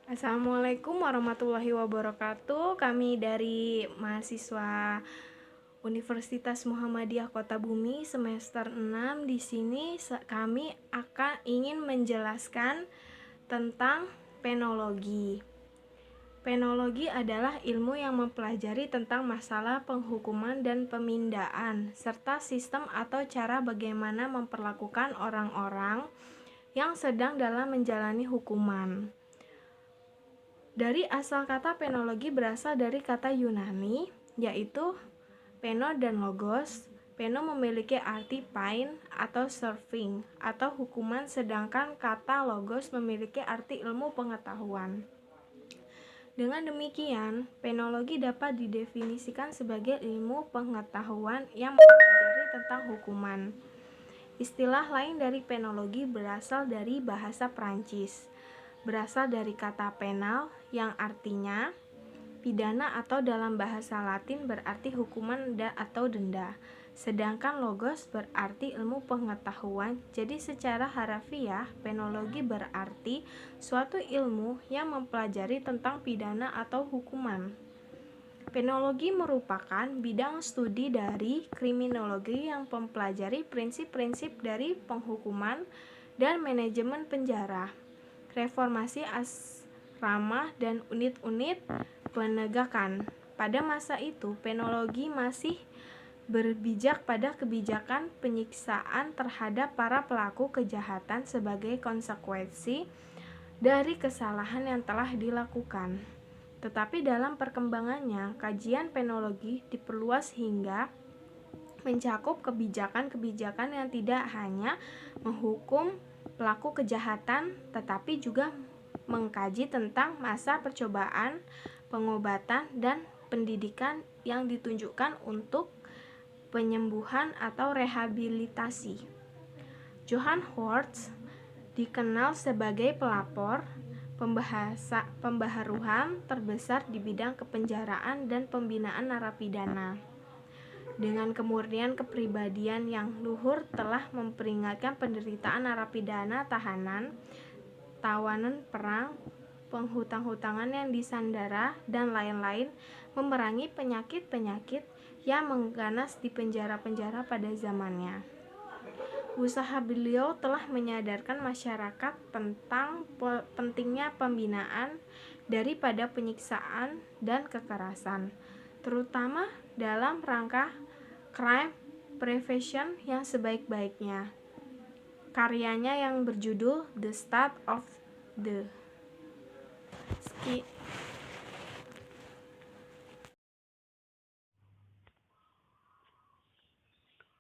Assalamualaikum warahmatullahi wabarakatuh. Kami dari mahasiswa Universitas Muhammadiyah Kota Bumi semester 6. Di sini kami ingin menjelaskan tentang penologi. Penologi adalah ilmu yang mempelajari tentang masalah penghukuman dan pemindaan, serta sistem atau cara bagaimana memperlakukan orang-orang yang sedang dalam menjalani hukuman. Dari asal kata penologi berasal dari kata Yunani, yaitu peno dan logos. Peno memiliki arti pain atau serving atau hukuman, sedangkan kata logos memiliki arti ilmu pengetahuan. Dengan demikian, penologi dapat didefinisikan sebagai ilmu pengetahuan yang mempelajari tentang hukuman. Istilah lain dari penologi berasal dari bahasa Prancis. Berasal dari kata penal yang artinya pidana atau dalam bahasa Latin berarti hukuman atau denda. Sedangkan logos berarti ilmu pengetahuan. Jadi secara harafiah, penologi berarti suatu ilmu yang mempelajari tentang pidana atau hukuman. Penologi merupakan bidang studi dari kriminologi yang mempelajari prinsip-prinsip dari penghukuman dan manajemen penjara, reformasi asrama, dan unit-unit penegakan. Pada masa itu, penologi masih berpijak pada kebijakan penyiksaan terhadap para pelaku kejahatan sebagai konsekuensi dari kesalahan yang telah dilakukan. Tetapi dalam perkembangannya, kajian penologi diperluas hingga mencakup kebijakan-kebijakan yang tidak hanya menghukum pelaku kejahatan, tetapi juga mengkaji tentang masa percobaan, pengobatan, dan pendidikan yang ditunjukkan untuk penyembuhan atau rehabilitasi. Johann Horst dikenal sebagai pelapor pembaharuan terbesar di bidang kepenjaraan dan pembinaan narapidana. Dengan kemurnian kepribadian yang luhur telah memperingatkan penderitaan narapidana, tahanan perang, penghutang-hutangan yang disandera, dan lain-lain, memerangi penyakit-penyakit yang mengganas di penjara-penjara pada zamannya. Usaha beliau telah menyadarkan masyarakat tentang pentingnya pembinaan daripada penyiksaan dan kekerasan, terutama dalam rangka crime prevention yang sebaik-baiknya. Karyanya yang berjudul The State of the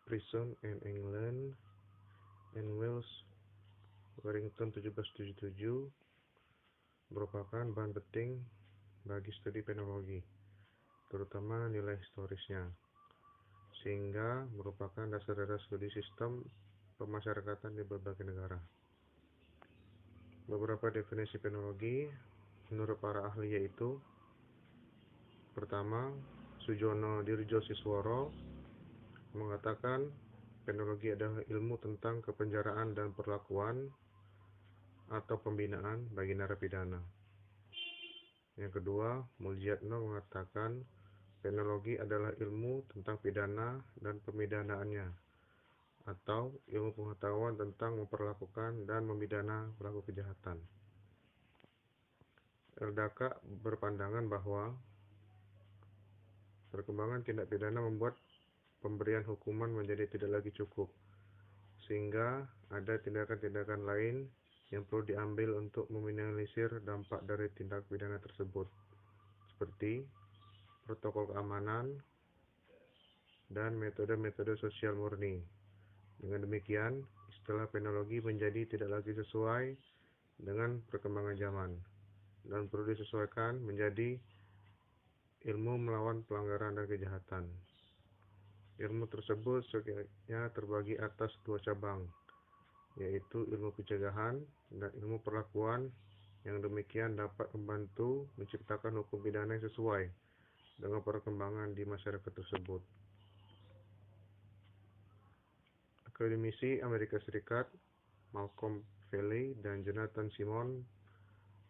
Prison in England and Wales, Warrington 1777, merupakan bahan penting bagi studi penologi, terutama nilai historisnya, sehingga merupakan dasar-dasar studi sistem pemasyarakatan di berbagai negara. Beberapa definisi penologi menurut para ahli yaitu: pertama, Sujono Dirjosisworo mengatakan penologi adalah ilmu tentang kepenjaraan dan perlakuan atau pembinaan bagi narapidana. Yang kedua, Muljatno mengatakan penologi adalah ilmu tentang pidana dan pemidanaannya, atau ilmu pengetahuan tentang memperlakukan dan memidana pelaku kejahatan. Erdaka berpandangan bahwa perkembangan tindak pidana membuat pemberian hukuman menjadi tidak lagi cukup, sehingga ada tindakan-tindakan lain yang perlu diambil untuk meminimalisir dampak dari tindak pidana tersebut, seperti protokol keamanan dan metode-metode sosial murni. Dengan demikian, istilah penologi menjadi tidak lagi sesuai dengan perkembangan zaman dan perlu disesuaikan menjadi ilmu melawan pelanggaran dan kejahatan. Ilmu tersebut sebenarnya terbagi atas dua cabang, yaitu ilmu pencegahan dan ilmu perlakuan, yang demikian dapat membantu menciptakan hukum pidana yang sesuai dengan perkembangan di masyarakat tersebut. Akademisi Amerika Serikat Malcolm Valley dan Jonathan Simon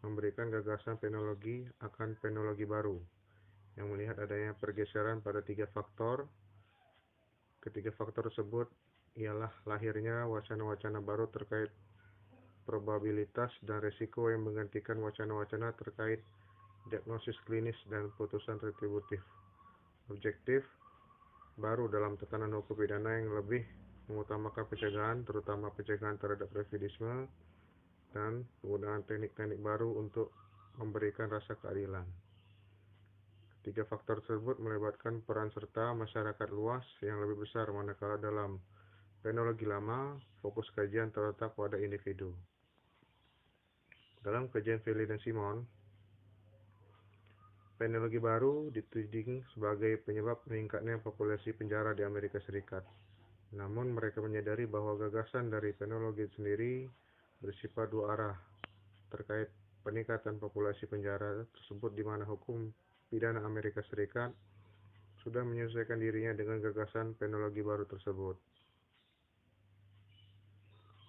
memberikan gagasan penologi akan penologi baru yang melihat adanya pergeseran pada 3 faktor. Ketiga faktor tersebut ialah lahirnya wacana-wacana baru terkait probabilitas dan risiko yang menggantikan wacana-wacana terkait diagnosis klinis dan putusan retributif objektif baru dalam tekanan hukum pidana yang lebih mengutamakan pencegahan, terutama pencegahan terhadap residivisme, dan penggunaan teknik-teknik baru untuk memberikan rasa keadilan. Tiga faktor tersebut melibatkan peran serta masyarakat luas yang lebih besar, manakala dalam penologi lama, fokus kajian terletak pada individu. Dalam kajian Velli dan Simon, penologi baru dituding sebagai penyebab meningkatnya populasi penjara di Amerika Serikat. Namun mereka menyadari bahwa gagasan dari penologi sendiri bersifat dua arah terkait peningkatan populasi penjara tersebut, di mana hukum pidana Amerika Serikat sudah menyesuaikan dirinya dengan gagasan penologi baru tersebut.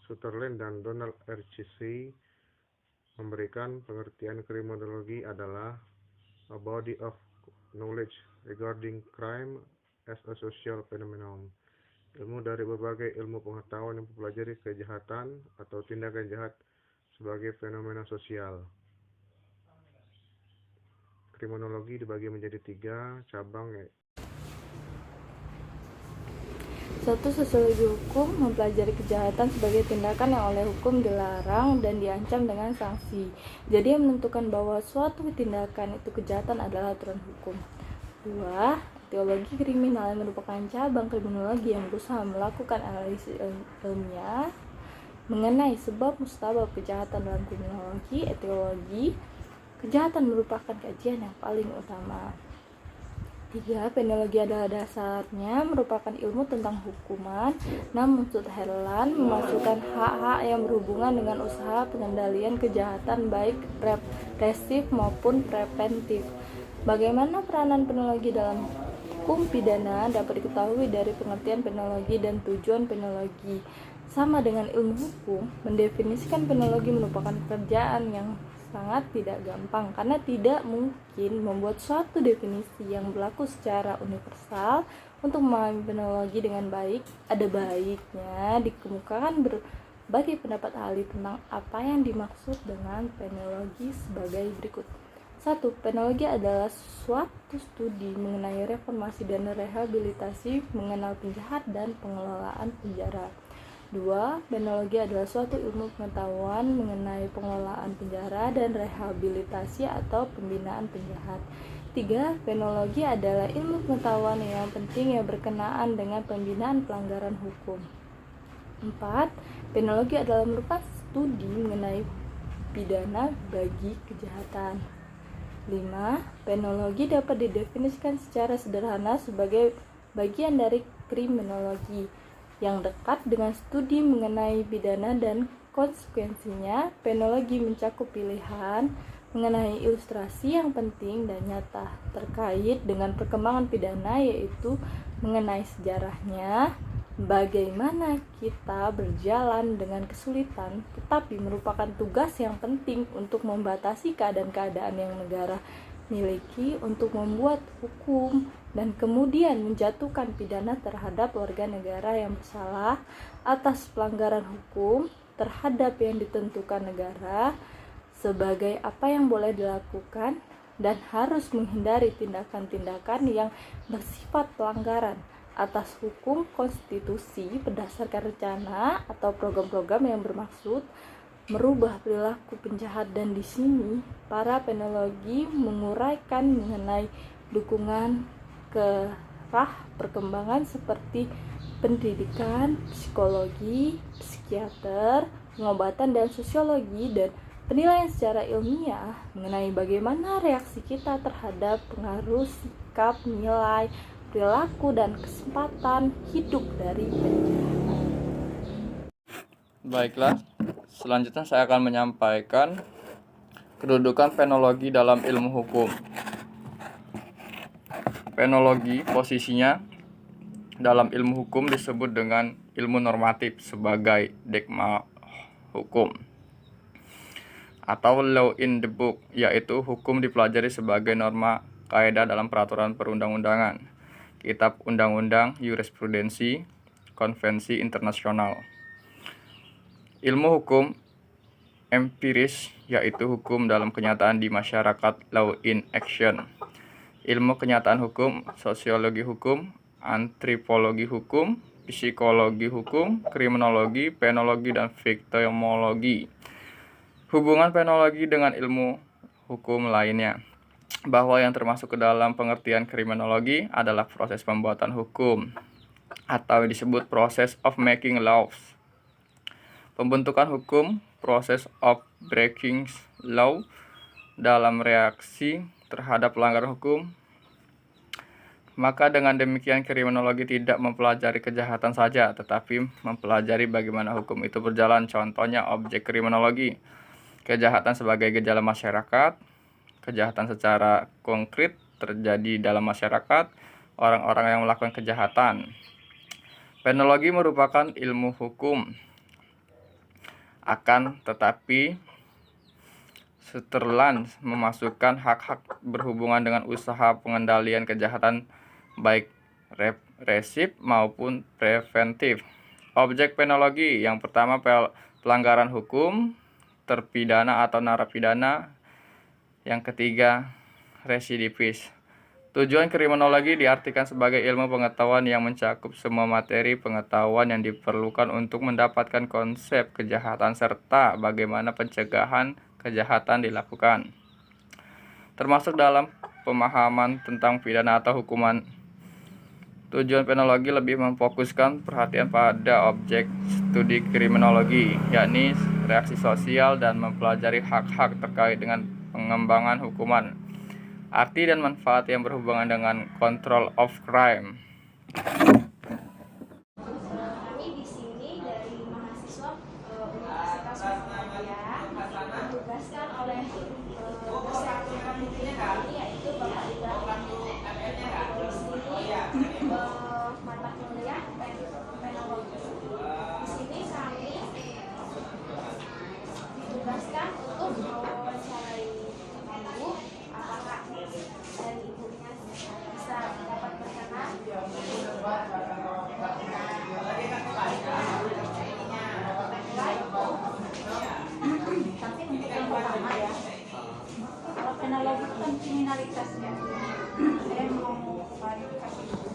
Sutherland dan Donald R. Chesney memberikan pengertian kriminologi adalah a body of knowledge regarding crime as a social phenomenon. Ilmu dari berbagai ilmu pengetahuan yang mempelajari kejahatan atau tindakan jahat sebagai fenomena sosial. Kriminologi dibagi menjadi 3 cabang. Satu, sosiologi hukum mempelajari kejahatan sebagai tindakan yang oleh hukum dilarang dan diancam dengan sanksi. Jadi yang menentukan bahwa suatu tindakan itu kejahatan adalah aturan hukum. 2. Teologi kriminal yang merupakan cabang kriminologi yang berusaha melakukan analisis ilmiah mengenai sebab musabab kejahatan. Dalam kriminologi etiologi, kejahatan merupakan kajian yang paling utama. 3. Penologi adalah dasarnya merupakan ilmu tentang hukuman, namun Sutherland memasukkan hak-hak yang berhubungan dengan usaha pengendalian kejahatan baik represif maupun preventif. Bagaimana peranan penologi dalam hukum pidana dapat diketahui dari pengertian penologi dan tujuan penologi. Sama dengan ilmu hukum, mendefinisikan penologi merupakan pekerjaan yang sangat tidak gampang, karena tidak mungkin membuat suatu definisi yang berlaku secara universal. Untuk memahami penologi dengan baik, ada baiknya dikemukakan berbagai pendapat ahli tentang apa yang dimaksud dengan penologi sebagai berikut. 1. Penologi adalah suatu studi mengenai reformasi dan rehabilitasi, mengenal penjahat dan pengelolaan penjara. 2. Penologi adalah suatu ilmu pengetahuan mengenai pengelolaan penjara dan rehabilitasi atau pembinaan penjahat. 3. Penologi adalah ilmu pengetahuan yang penting yang berkenaan dengan pembinaan pelanggaran hukum. 4. Penologi adalah merupakan studi mengenai pidana bagi kejahatan. 5. Penologi dapat didefinisikan secara sederhana sebagai bagian dari kriminologi yang dekat dengan studi mengenai pidana dan konsekuensinya. Penologi mencakup pilihan mengenai ilustrasi yang penting dan nyata terkait dengan perkembangan pidana, yaitu mengenai sejarahnya, bagaimana kita berjalan dengan kesulitan, tetapi merupakan tugas yang penting untuk membatasi keadaan-keadaan yang negara miliki untuk membuat hukum dan kemudian menjatuhkan pidana terhadap warga negara yang bersalah atas pelanggaran hukum terhadap yang ditentukan negara sebagai apa yang boleh dilakukan dan harus menghindari tindakan-tindakan yang bersifat pelanggaran atas hukum konstitusi berdasarkan rencana atau program-program yang bermaksud merubah perilaku penjahat. Dan di sini para penologi menguraikan mengenai dukungan ke arah perkembangan seperti pendidikan, psikologi, psikiater, pengobatan dan sosiologi, dan penilaian secara ilmiah mengenai bagaimana reaksi kita terhadap pengaruh sikap, nilai, perilaku, dan kesempatan hidup dari penjahat. Baiklah, selanjutnya saya akan menyampaikan kedudukan penologi dalam ilmu hukum. Penologi posisinya dalam ilmu hukum disebut dengan ilmu normatif sebagai dogma hukum. atau law in the book, yaitu hukum dipelajari sebagai norma kaidah dalam peraturan perundang-undangan, kitab undang-undang, jurisprudensi, konvensi internasional. Ilmu hukum empiris, yaitu hukum dalam kenyataan di masyarakat, law in action. Ilmu kenyataan hukum, sosiologi hukum, antropologi hukum, psikologi hukum, kriminologi, penologi, dan viktimologi. Hubungan penologi dengan ilmu hukum lainnya, bahwa yang termasuk ke dalam pengertian kriminologi adalah proses pembuatan hukum atau disebut process of making laws. Pembentukan hukum, process of breaking law, dalam reaksi terhadap pelanggaran hukum. Maka dengan demikian kriminologi tidak mempelajari kejahatan saja, tetapi mempelajari bagaimana hukum itu berjalan. Contohnya objek kriminologi, kejahatan sebagai gejala masyarakat, kejahatan secara konkret terjadi dalam masyarakat, orang-orang yang melakukan kejahatan. Penologi merupakan ilmu hukum, akan tetapi Sutherland memasukkan hak-hak berhubungan dengan usaha pengendalian kejahatan baik represif maupun preventif. Objek penologi yang pertama pelanggaran hukum, terpidana atau narapidana. Yang ketiga, residivis. Tujuan kriminologi diartikan sebagai ilmu pengetahuan yang mencakup semua materi pengetahuan yang diperlukan untuk mendapatkan konsep kejahatan serta bagaimana pencegahan kejahatan dilakukan, termasuk dalam pemahaman tentang pidana atau hukuman. Tujuan penologi lebih memfokuskan perhatian pada objek studi kriminologi, yakni reaksi sosial, dan mempelajari hak-hak terkait dengan pengembangan hukuman, arti dan manfaat yang berhubungan dengan control of crime. Kami di sini dari mahasiswa Universitas Muhammadiyah ditugaskan oleh dosen kami yaitu Bapak Ibrahim mata kuliah penologi. Di sini kami ditugaskan untuk mewawancarai ibu, apakah dari ibunya bisa dapat berkenan. Tapi untuk yang pertama ya, kalau penologi itu kan kriminalitas ya. Saya mau klarifikasi dulu.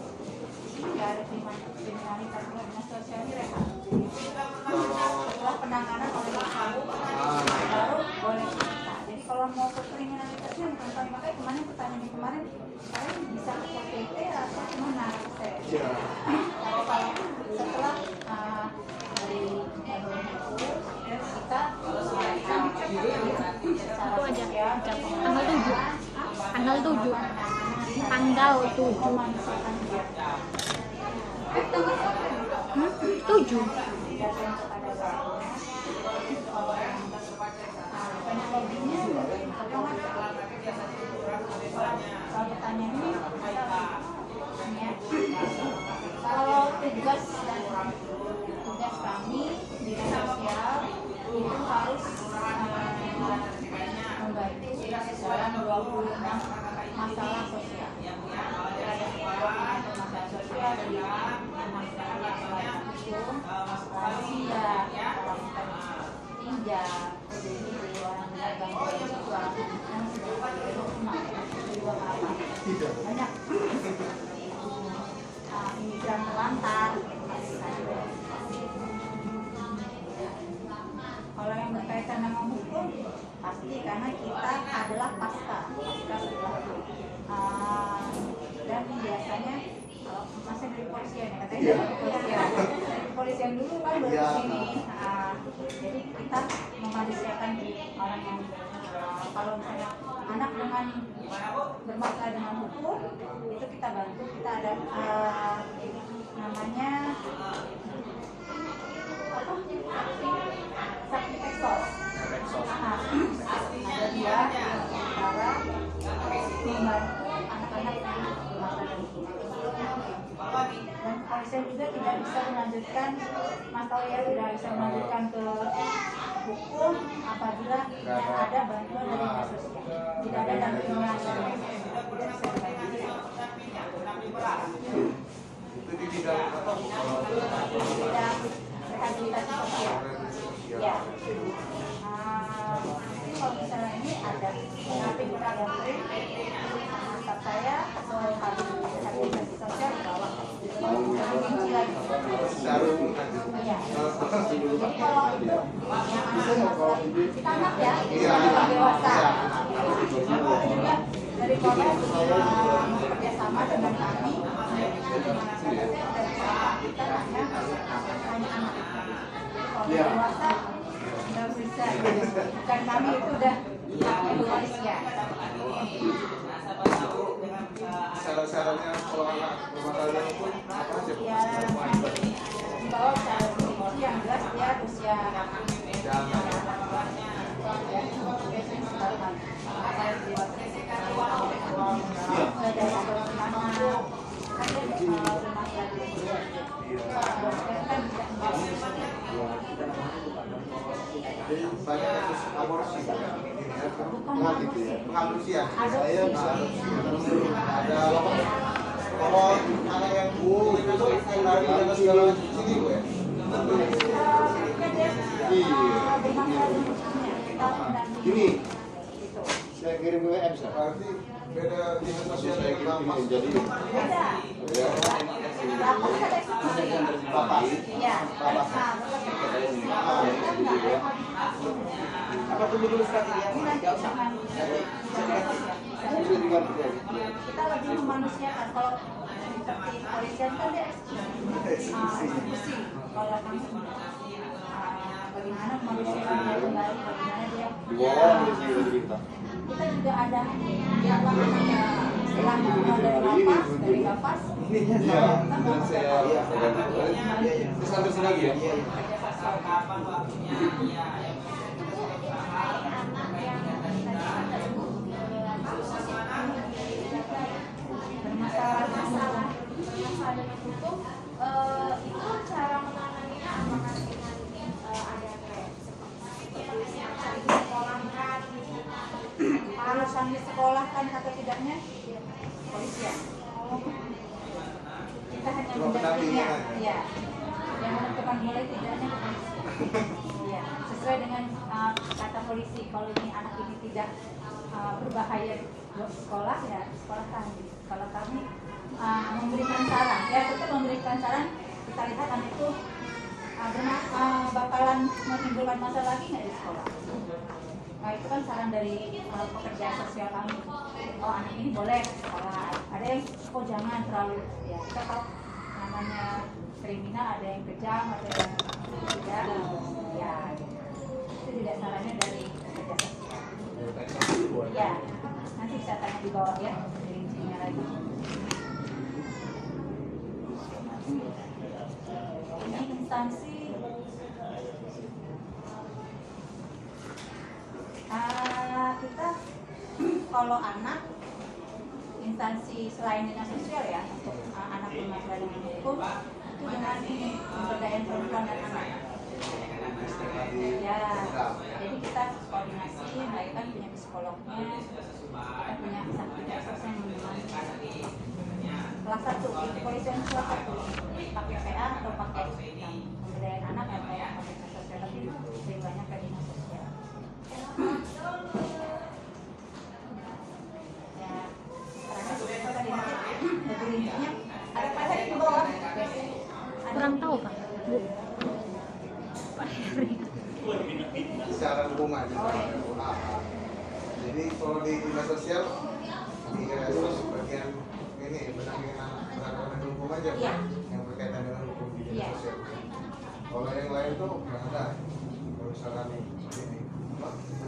Tidak ada kriminalitas, kalau dinas sosial ini rehat. Setelah penanganan oleh masyarakat, baru boleh kita. Jadi kalau mau ke kriminalitasnya bukan kami, makanya kemarin pertanyaan kemarin, saya bisa ke KPP atau kemana? Kalau setelah dari kita Aku aja tanggal 7 tanggal 7 kalau tugas kami di sosial itu harus membantu dalam 26 masalah sosial. Ada masalah sosial dari masalah hukum, lansia, tinja, gangguan seksual, dan banyak imigran terlantar. Kalau yang berkaitan dengan hukum pasti karena kita adalah pasca setelah dan biasanya kalau masih dari polisian ya katanya dari kepolisian dulu kan baru sini. Jadi kita memanusiakan orang yang kalau misalnya anak dengan bermasalah dengan hukum itu kita bantu, kita ada namanya saksi eksos. Ada dia cara membantu anak-anak yang bermasalah hukum. Dan kepolisian juga tidak bisa melanjutkan masalah ya, tidak bisa melanjutkan ke hukum apabila tidak ada bantuan dari dinas sosial, tidak ada dampingan tidak bisa dibantu. Itu di bidang apa? Di bidang rehabilitasi sosial. Ya. Kalau misalnya ini ada pintar doktrin, staff saya atau rehabilitasi sosial di bawah. Rinci lagi. Iya. Jadi kalau itu yang anak-anak kita anak ya, orang dewasa. Lalu juga dari Polres bekerja sama dengan kami. Kita hanya anak. Kalau dewasa nggak bisa. Bukan kami itu udah Indonesia. Syarat-syaratnya kalau anak rumah tangga itu apa aja? Ya, di bawah secara rinci yang jelas dia usia Banyak kasus aborsi gitu ya, pengaborsi ya. Ada kalau anak yang itu lari dan segala sini bu ya. Gini, saya kirim WM saya. Berarti beda dinas sosial Saya yang kirim ini jadi. beda. Ya. Bapak. Iya. Apa tunggu dulu sekali ya? Ini nanti jangan kita lebih memanusiakan. Kalau seperti polisian kan dia eksekusi. Kalau kami bagaimana memanusiakan dia kembali, bagaimana dia kita juga ada yang namanya setelah dari lapas Terus lagi ya? Masalah dengan hukum itu cara menanganinya apakah dengan ada kayak seperti sekolahkan harus disekolahkan atau tidaknya polisian. Kita hanya mendampinginya, ya. Yang menentukan boleh tidaknya kepolisian. Ya, sesuai dengan kata polisi. Kalau ini anak ini tidak berbahaya buat sekolah, ya sekolahkan. Kalau kami memberikan saran, ya tetap memberikan saran. Kita lihat anak itu bakalan menimbulkan masalah lagi nggak di sekolah. Nah itu kan saran dari pekerja sosial kami. Oh anak ini boleh sekolah. Ada yang oh jangan terlalu ya. Kita tahu namanya kriminal, ada yang kejam, ada yang tidak. Ya itu juga sarannya dari pekerja sosial. Ya nanti bisa tanya di bawah ya, rincinya lagi. Ini instansi kita kalau anak instansi selain dinas sosial ya untuk anak bermasalah dengan hukum itu dengan ini pemberdayaan perempuan dan anak ya jadi kita koordinasi mereka kan punya psikolognya kita punya satgas sosial yang menemani kelas 1 itu kepolisian kelas 1 pakai PA atau pakai pemberdayaan anak atau pakai sosial tapi lebih banyak ke dinas sosial. Ya, karena tadi nanti rincinya ada pasal di bawah. Kurang tahu Pak. Bu. Secara umum aja. Jadi kalau di dinas sosial bagian ini menangani anak hukum aja Iya. yang berkaitan dengan hukum di dinas Iya. sosial. Kalau yang lain tuh nggak ada. Kalau misalkan ini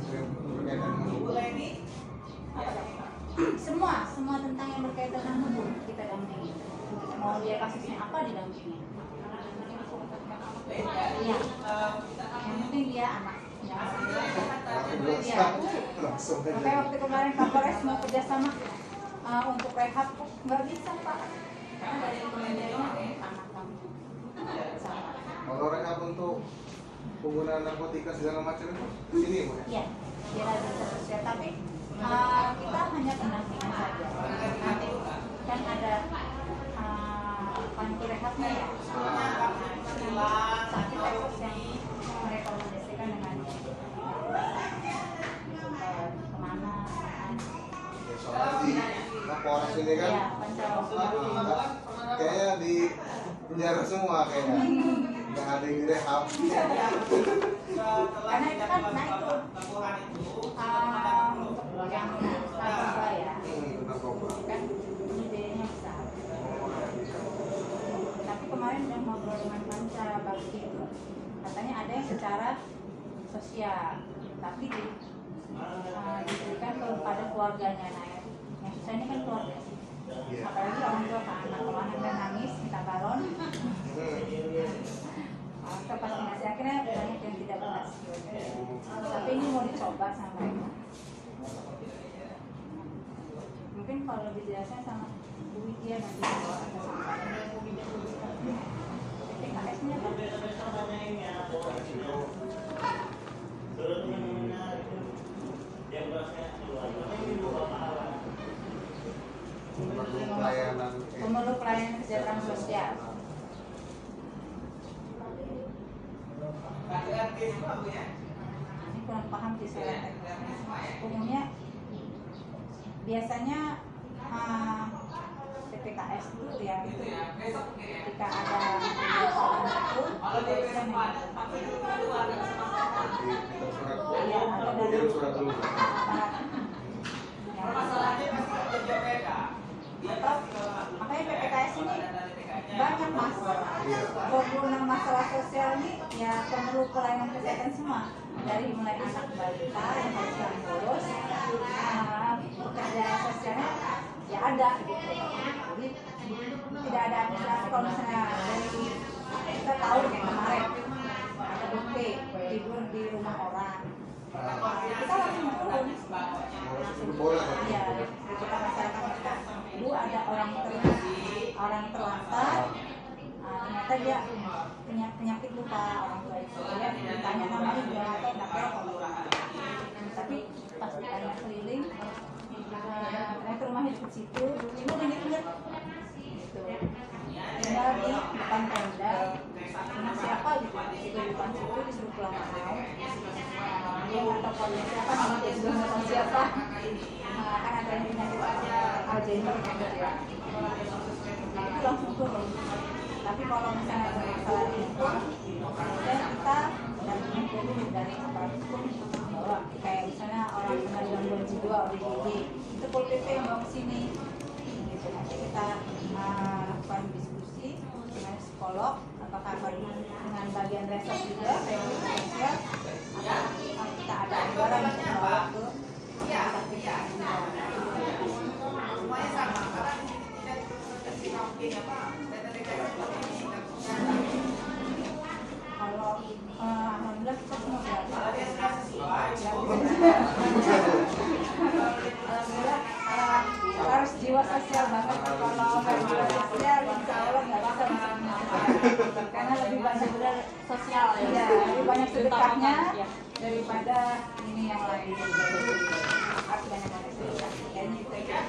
yang berkaitan dengan hukum. Semua tentang yang berkaitan dengan hukum kita dampingi. Mau dia kasusnya apa didampingi. Iya. Yang penting dia anak. Iya. Langsung aja. Makanya waktu kemarin Kapolres mau kerjasama untuk rehab nggak bisa Pak. Karena dari kementeriannya anak kami. Sama. Kalau rehab untuk penggunaan narkotika segala macam itu di sini Bu? Iya, biar ada sosial. Tapi kita hanya pendampingan saja. Nanti kan ada panti rehabnya ya. Sakit eksos yang merekomendasikan dengan kemana? Ya, soalnya di Polres ini kan Ya, Pancawira. kayaknya di penjara semua kayaknya. Nggak ada yang direhab. Karena itu kan, nah itu untuk yang narkoba ya, Narkoba. kan ini biayanya besar. Tapi kemarin udah ngobrol dengan Panca Bakti itu, katanya ada yang secara sosial, tapi diberikan kepada keluarganya. Nah, yang susah ini kan keluarga. Apalagi orang tua kan, kalau anaknya nangis minta balon. Kita pasti ngasih, akhirnya banyak yang tidak berhasil. Tapi ini mau dicoba sama mereka. Mungkin kalau lebih jelasnya sama Bu Widya nanti kalau ada sampai PKS-nya apa? Pemerlu pelayanan kesejahteraan sosial. Ini kurang paham sih saya. Umumnya biasanya PPKS itu ya itu ketika ada persoalan itu bisa ya atau dari atau makanya PPKS ini banyak mas 26 masalah sosial ini ya perlu pelayanan kesehatan semua, dari mulai anak balita yang harus diurus, pekerja sosialnya ya ada gitu. Jadi tidak ada administrasi. Kalau misalnya dari kita tahu kayak kemarin ada bukti tidur di rumah orang, kita langsung turun ya kita masyarakat kita, Bu ada orang terlantar, ternyata dia punya penyakit lupa, orang tua itu dia ditanya namanya juga nggak tahu, tapi pas ditanya keliling ternyata rumahnya di situ, ibu inget gitu, tinggal di depan tenda, ini siapa gitu, di depan situ disuruh pulang nggak mau, dia nggak tahu kalau siapa, nama dia juga nggak tahu siapa, kan ada yang penyakit Alzheimer gitu ya, itu langsung turun. Tapi kalau misalnya ada masalah itu, dan kita dampingin dulu dari aparat hukum bahwa kayak misalnya orang kena gangguan jiwa ODGJ, itu Pol PP yang bawa ke sini. Gitu. Nanti kita lakukan diskusi dengan psikolog, apakah dengan bagian resep juga, rehabilitasi sosial, atau kita ada anggaran untuk membawa ke sakit jiwa. Semuanya sama, karena kalau alhamdulillah kita semua belajar. Alhamdulillah harus jiwa sosial banget. Kalau nggak jiwa sosial, insya Allah nggak bisa masuk karena lebih banyak sosial ya, lebih banyak sedekahnya daripada ini yang lain. Harus banyak sedekah. Kayaknya itu ya.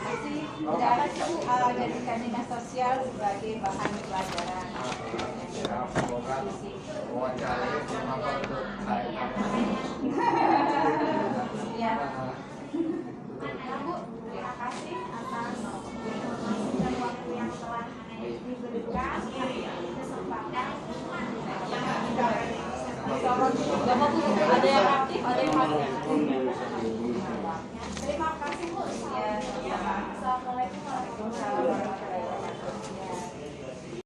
Dan jadikan dinas sosial sebagai bahan pelajaran. Ya. Bu, terima kasih atas waktu yang telah diberikan kesempatan. Ada yang aktif, ada yang pasif.